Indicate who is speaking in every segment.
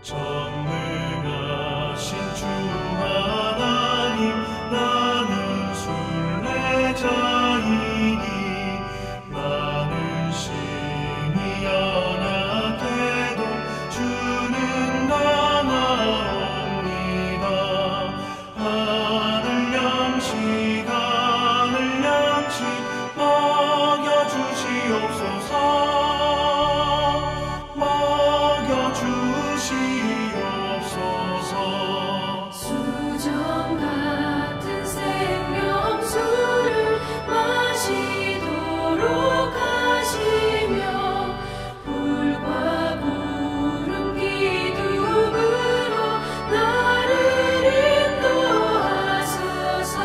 Speaker 1: 전능하신 주 하나님, 나는 순례자이니 나는 심히 연약해도 주는 나나옵니다. 하늘 양식 먹여주시옵소서.
Speaker 2: 수정 같은 생명수를 마시도록 하시며 불과 구름 기둥으로 나를 인도하소서.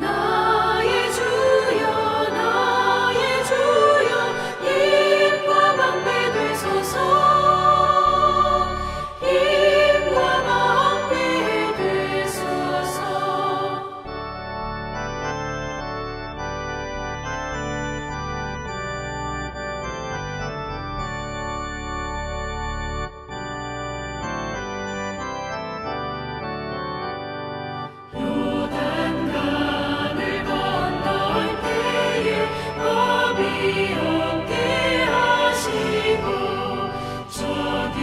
Speaker 2: 나의 주여 힘과 방패 되소서. 요단강을 건널 때에 겁이 없게 하시고 저기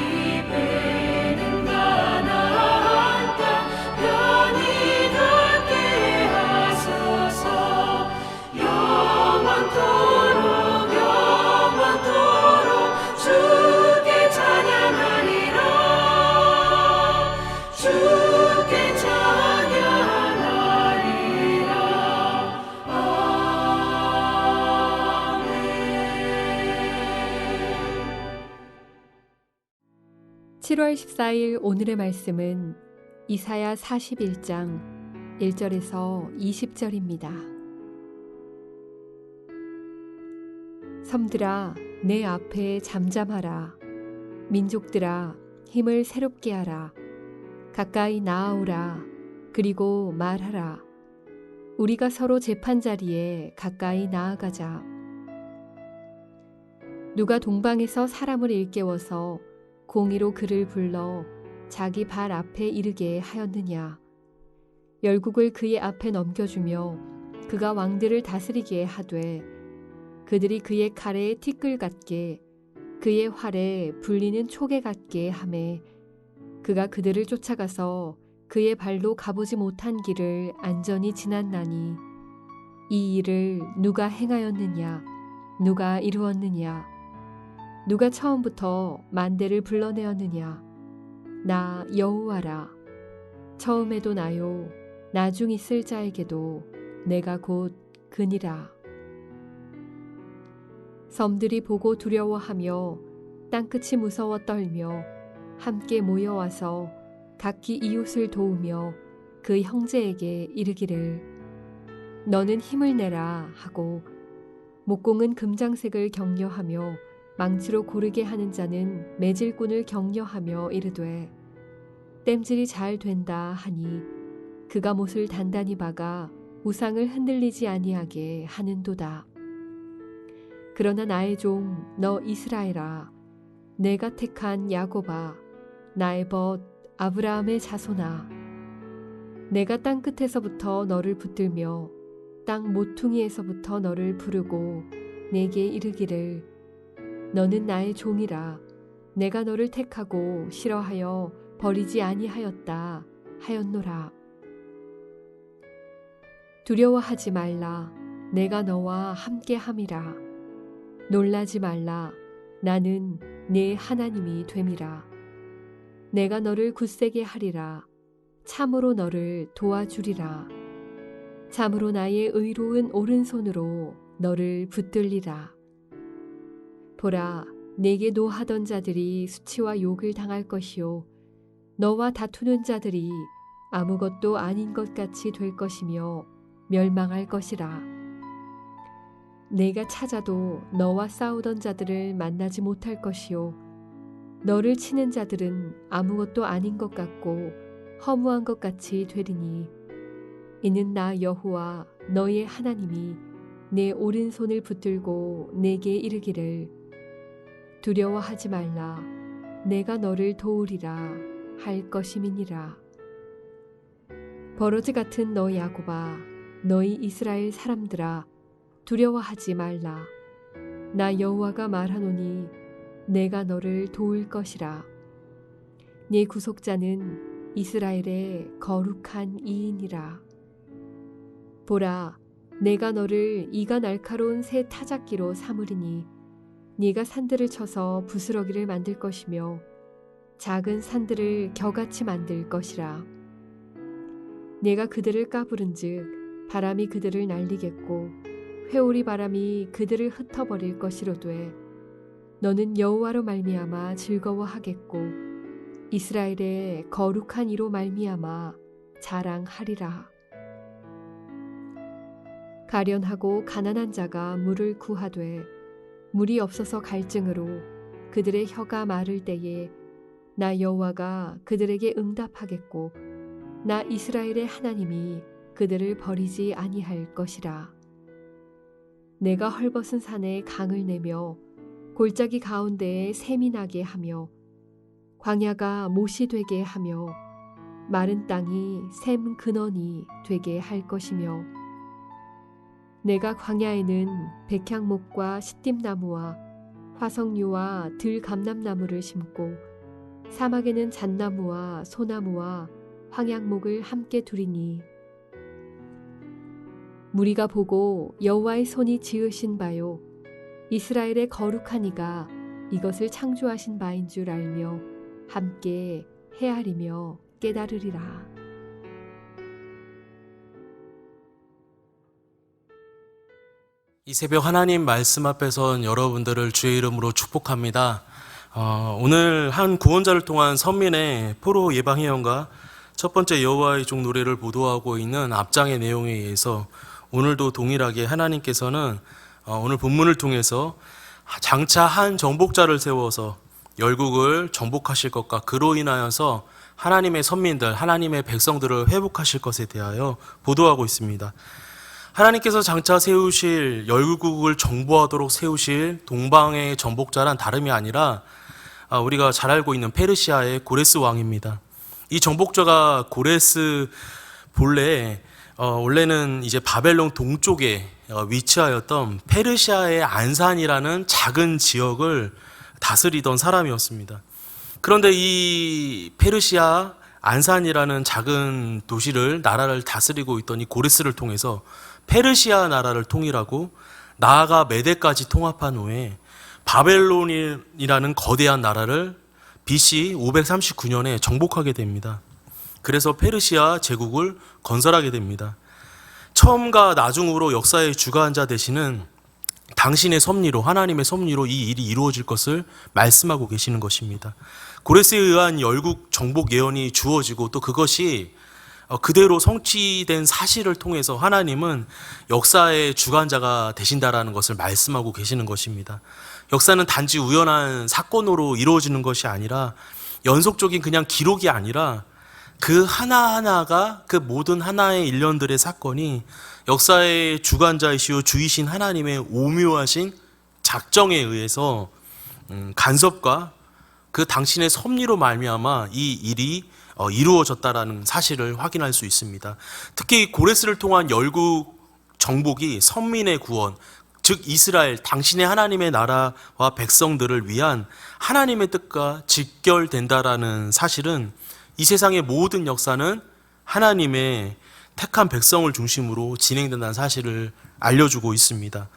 Speaker 2: 배는 가나안 땅 편히 닿게 하소서. 영원토록 주께 찬양하리라. 주께 찬양하리라. 아멘.
Speaker 3: 7월 14일 오늘의 말씀은 이사야 41장 1절에서 20절입니다. 섬들아 내 앞에 잠잠하라. 민족들아 힘을 새롭게 하라. 가까이 나아오라. 그리고 말하라. 우리가 서로 재판자리에 가까이 나아가자. 누가 동방에서 사람을 일깨워서 공의로 그를 불러 자기 발 앞에 이르게 하였느냐. 열국을 그의 앞에 넘겨주며 그가 왕들을 다스리게 하되 그들이 그의 칼에 티끌 같게 그의 활에 불리는 촉에 같게 하매 그가 그들을 쫓아가서 그의 발로 가보지 못한 길을 안전히 지났나니 이 일을 누가 행하였느냐. 누가 이루었느냐. 누가 처음부터 만대를 불러내었느냐. 나 여호와라. 처음에도 나요 나중 있을 자에게도 내가 곧 그니라. 섬들이 보고 두려워하며 땅끝이 무서워 떨며 함께 모여와서 각기 이웃을 도우며 그 형제에게 이르기를 너는 힘을 내라 하고 목공은 금장색을 격려하며 망치로 고르게 하는 자는 매질꾼을 격려하며 이르되 땜질이 잘 된다 하니 그가 못을 단단히 박아 우상을 흔들리지 아니하게 하는도다. 그러나 나의 종 너 이스라엘아, 내가 택한 야곱아, 나의 벗 아브라함의 자손아, 내가 땅 끝에서부터 너를 붙들며 땅 모퉁이에서부터 너를 부르고 내게 이르기를 너는 나의 종이라. 내가 너를 택하고 싫어하여 버리지 아니하였다 하였노라. 두려워하지 말라. 내가 너와 함께함이라. 놀라지 말라. 나는 네 하나님이 됨이라. 내가 너를 굳세게 하리라. 참으로 너를 도와주리라. 참으로 나의 의로운 오른손으로 너를 붙들리라. 보라, 내게 노하던 자들이 수치와 욕을 당할 것이요 너와 다투는 자들이 아무것도 아닌 것 같이 될 것이며 멸망할 것이라. 내가 찾아도 너와 싸우던 자들을 만나지 못할 것이요 너를 치는 자들은 아무것도 아닌 것 같고 허무한 것 같이 되리니 이는 나 여호와 너의 하나님이 내 오른손을 붙들고 내게 이르기를 두려워하지 말라. 내가 너를 도우리라 할 것임이니라. 버러지 같은 너 야곱아, 너희 이스라엘 사람들아, 두려워하지 말라. 나 여호와가 말하노니 내가 너를 도울 것이라. 네 구속자는 이스라엘의 거룩한 이인이라. 보라, 내가 너를 이가 날카로운 새 타작기로 삼으리니 네가 산들을 쳐서 부스러기를 만들 것이며 작은 산들을 겨같이 만들 것이라. 내가 그들을 까부른즉 바람이 그들을 날리겠고 회오리 바람이 그들을 흩어버릴 것이로되 너는 여호와로 말미암아 즐거워하겠고 이스라엘의 거룩한 이로 말미암아 자랑하리라. 가련하고 가난한 자가 물을 구하되 물이 없어서 갈증으로 그들의 혀가 마를 때에 나 여호와가 그들에게 응답하겠고 나 이스라엘의 하나님이 그들을 버리지 아니할 것이라. 내가 헐벗은 산에 강을 내며 골짜기 가운데에 샘이 나게 하며 광야가 못이 되게 하며 마른 땅이 샘 근원이 되게 할 것이며 내가 광야에는 백향목과 시띠나무와 화석류와 들감람나무를 심고 사막에는 잣나무와 소나무와 황양목을 함께 두리니 무리가 보고 여호와의 손이 지으신 바요 이스라엘의 거룩한 이가 이것을 창조하신 바인 줄 알며 함께 헤아리며 깨달으리라.
Speaker 4: 이 새벽 하나님 말씀 앞에선 여러분들을 주의 이름으로 축복합니다. 오늘 한 구원자를 통한 선민의 포로 예방회원과 첫 번째 여호와의 종 노래를 보도하고 있는 앞장의 내용에 의해서 오늘도 동일하게 하나님께서는 오늘 본문을 통해서 장차 한 정복자를 세워서 열국을 정복하실 것과 그로 인하여서 하나님의 선민들, 하나님의 백성들을 회복하실 것에 대하여 보도하고 있습니다. 하나님께서 장차 세우실 열국을 정복하도록 세우실 동방의 정복자란 다름이 아니라 우리가 잘 알고 있는 페르시아의 고레스 왕입니다. 이 정복자가 고레스 본래 원래는 이제 바벨론 동쪽에 위치하였던 페르시아의 안산이라는 작은 지역을 다스리던 사람이었습니다. 그런데 이 페르시아 안산이라는 작은 도시를 나라를 다스리고 있던 이 고레스를 통해서 페르시아 나라를 통일하고 나아가 메대까지 통합한 후에 바벨론이라는 거대한 나라를 BC 539년에 정복하게 됩니다. 그래서 페르시아 제국을 건설하게 됩니다. 처음과 나중으로 역사의 주관자 되시는 당신의 섭리로, 하나님의 섭리로 이 일이 이루어질 것을 말씀하고 계시는 것입니다. 고레스에 의한 열국 정복 예언이 주어지고 또 그것이 그대로 성취된 사실을 통해서 하나님은 역사의 주관자가 되신다라는 것을 말씀하고 계시는 것입니다. 역사는 단지 우연한 사건으로 이루어지는 것이 아니라 연속적인 그냥 기록이 아니라 그 하나하나가 그 모든 하나의 일련들의 사건이 역사의 주관자이시오 주이신 하나님의 오묘하신 작정에 의해서 간섭과 그 당신의 섭리로 말미암아 이 일이 이루어졌다라는 사실을 확인할 수 있습니다. 특히 고레스를 통한 열국 정복이 선민의 구원, 즉 이스라엘, 당신의 하나님의 나라와 백성들을 위한 하나님의 뜻과 직결된다라는 사실은 이 세상의 모든 역사는 하나님의 택한 백성을 중심으로 진행된다는 사실을 알려주고 있습니다.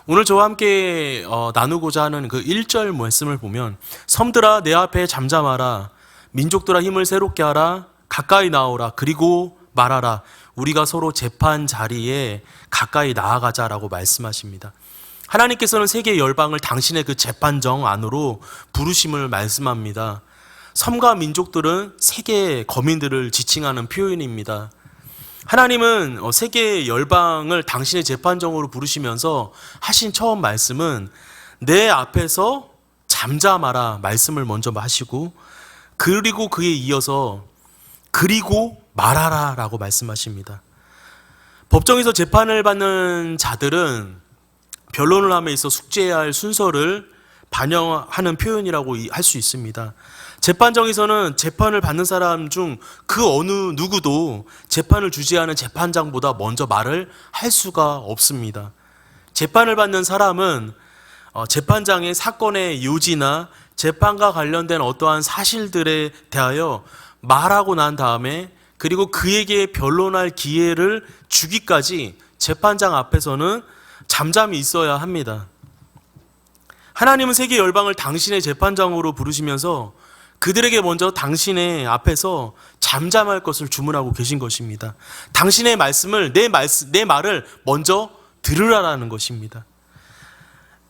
Speaker 4: 오늘 저와 함께 나누고자 하는 그 1절 말씀을 보면 섬들아 내 앞에 잠잠하라 민족들아 힘을 새롭게 하라 가까이 나오라 그리고 말하라 우리가 서로 재판 자리에 가까이 나아가자라고 말씀하십니다. 하나님께서는 세계 열방을 당신의 그 재판정 안으로 부르심을 말씀합니다. 섬과 민족들은 세계의 거민들을 지칭하는 표현입니다. 하나님은 세계 열방을 당신의 재판정으로 부르시면서 하신 처음 말씀은 내 앞에서 잠잠하라 말씀을 먼저 하시고 그리고 그에 이어서 그리고 말하라 라고 말씀하십니다. 법정에서 재판을 받는 자들은 변론을 함에 있어 숙지해야 할 순서를 반영하는 표현이라고 할 수 있습니다. 재판정에서는 재판을 받는 사람 중 그 어느 누구도 재판을 주재하는 재판장보다 먼저 말을 할 수가 없습니다. 재판을 받는 사람은 재판장의 사건의 요지나 재판과 관련된 어떠한 사실들에 대하여 말하고 난 다음에 그리고 그에게 변론할 기회를 주기까지 재판장 앞에서는 잠잠히 있어야 합니다. 하나님은 세계 열방을 당신의 재판장으로 부르시면서 그들에게 먼저 당신의 앞에서 잠잠할 것을 주문하고 계신 것입니다. 당신의 말씀을 내 말을 먼저 들으라라는 것입니다.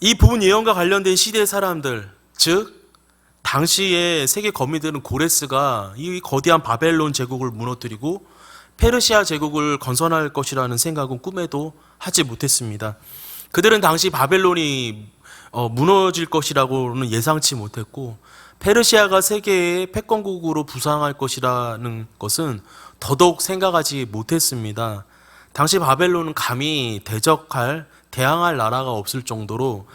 Speaker 4: 이 본 예언과 관련된 시대의 사람들, 즉 당시의 세계 거민들은 고레스가 이 거대한 바벨론 제국을 무너뜨리고 페르시아 제국을 건설할 것이라는 생각은 꿈에도 하지 못했습니다. 그들은 당시 바벨론이 무너질 것이라고는 예상치 못했고 페르시아가 세계의 패권국으로 부상할 것이라는 것은 더더욱 생각하지 못했습니다. 당시 바벨론은 감히 대항할 나라가 없을 정도로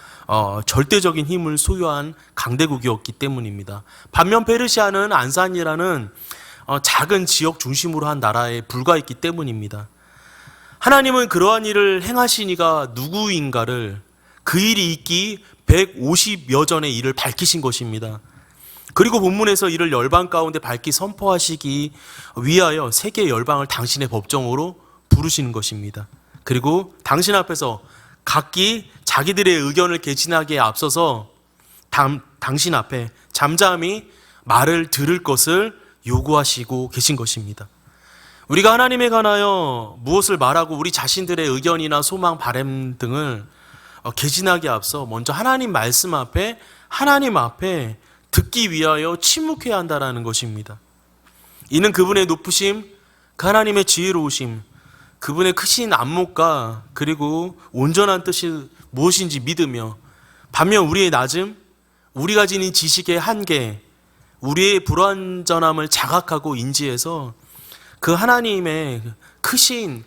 Speaker 4: 절대적인 힘을 소유한 강대국이었기 때문입니다. 반면 페르시아는 안산이라는 작은 지역 중심으로 한 나라에 불과했기 때문입니다. 하나님은 그러한 일을 행하신 이가 누구인가를 그 일이 있기 150여 전의 일을 밝히신 것입니다. 그리고 본문에서 이를 열방 가운데 밝히 선포하시기 위하여 세계 열방을 당신의 법정으로 부르시는 것입니다. 그리고 당신 앞에서 각기 자기들의 의견을 개진하기에 앞서서 당신 앞에 잠잠히 말을 들을 것을 요구하시고 계신 것입니다. 우리가 하나님에 관하여 무엇을 말하고 우리 자신들의 의견이나 소망, 바람 등을 개진하기에 앞서 먼저 하나님 말씀 앞에 하나님 앞에 듣기 위하여 침묵해야 한다는 것입니다. 이는 그분의 높으심, 그 하나님의 지혜로우심, 그분의 크신 안목과 그리고 온전한 뜻이 무엇인지 믿으며 반면 우리의 낮음, 우리가 지닌 지식의 한계, 우리의 불완전함을 자각하고 인지해서 그 하나님의 크신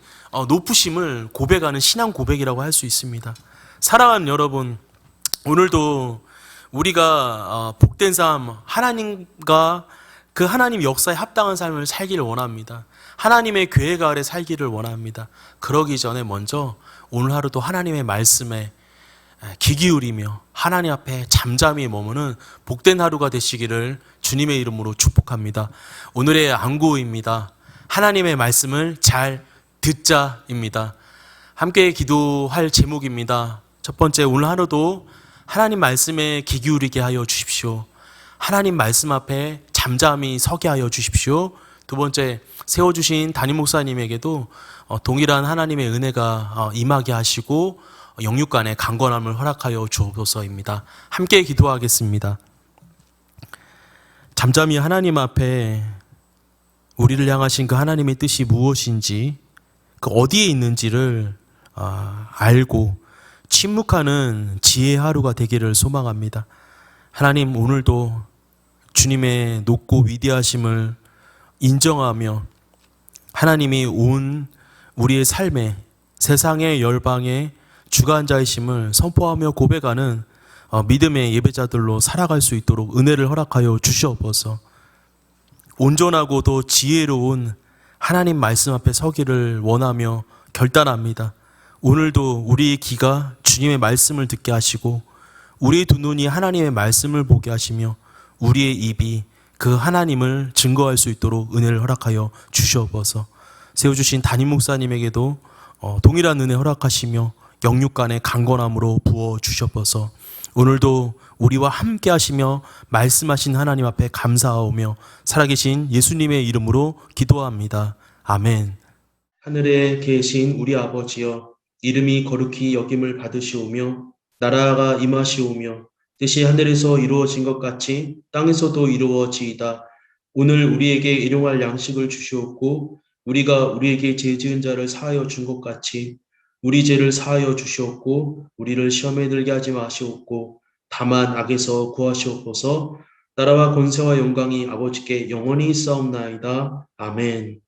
Speaker 4: 높으심을 고백하는 신앙 고백이라고 할 수 있습니다. 사랑하는 여러분, 오늘도 우리가 복된 삶, 하나님과 그 하나님 역사에 합당한 삶을 살기를 원합니다. 하나님의 계획 아래 살기를 원합니다. 그러기 전에 먼저 오늘 하루도 하나님의 말씀에 귀 기울이며 하나님 앞에 잠잠히 머무는 복된 하루가 되시기를 주님의 이름으로 축복합니다. 오늘의 안구입니다. 하나님의 말씀을 잘 듣자입니다. 함께 기도할 제목입니다. 첫 번째, 오늘 하루도 하나님 말씀에 귀 기울이게 하여 주십시오. 하나님 말씀 앞에 잠잠히 서게 하여 주십시오. 두 번째, 세워주신 담임 목사님에게도 동일한 하나님의 은혜가 임하게 하시고 영육간의 강건함을 허락하여 주옵소서입니다. 함께 기도하겠습니다. 잠잠히 하나님 앞에 우리를 향하신 그 하나님의 뜻이 무엇인지, 그 어디에 있는지를 알고 침묵하는 지혜의 하루가 되기를 소망합니다. 하나님, 오늘도 주님의 높고 위대하심을 인정하며 하나님이 온 우리의 삶에 세상의 열방의 주관자이심을 선포하며 고백하는 믿음의 예배자들로 살아갈 수 있도록 은혜를 허락하여 주시옵소서. 온전하고도 지혜로운 하나님 말씀 앞에 서기를 원하며 결단합니다. 오늘도 우리의 귀가 주님의 말씀을 듣게 하시고 우리의 두 눈이 하나님의 말씀을 보게 하시며 우리의 입이 그 하나님을 증거할 수 있도록 은혜를 허락하여 주시옵소서. 세워주신 담임 목사님에게도 동일한 은혜 허락하시며 영육간의 강건함으로 부어 주시옵소서. 오늘도 우리와 함께 하시며 말씀하신 하나님 앞에 감사하오며 살아계신 예수님의 이름으로 기도합니다. 아멘.
Speaker 5: 하늘에 계신 우리 아버지여, 이름이 거룩히 여김을 받으시오며 나라가 임하시오며 뜻이 하늘에서 이루어진 것 같이 땅에서도 이루어지이다. 오늘 우리에게 일용할 양식을 주시옵고 우리가 우리에게 죄 지은 자를 사하여 준 것 같이 우리 죄를 사하여 주시옵고 우리를 시험에 들게 하지 마시옵고 다만 악에서 구하시옵소서. 나라와 권세와 영광이 아버지께 영원히 있사옵나이다. 아멘.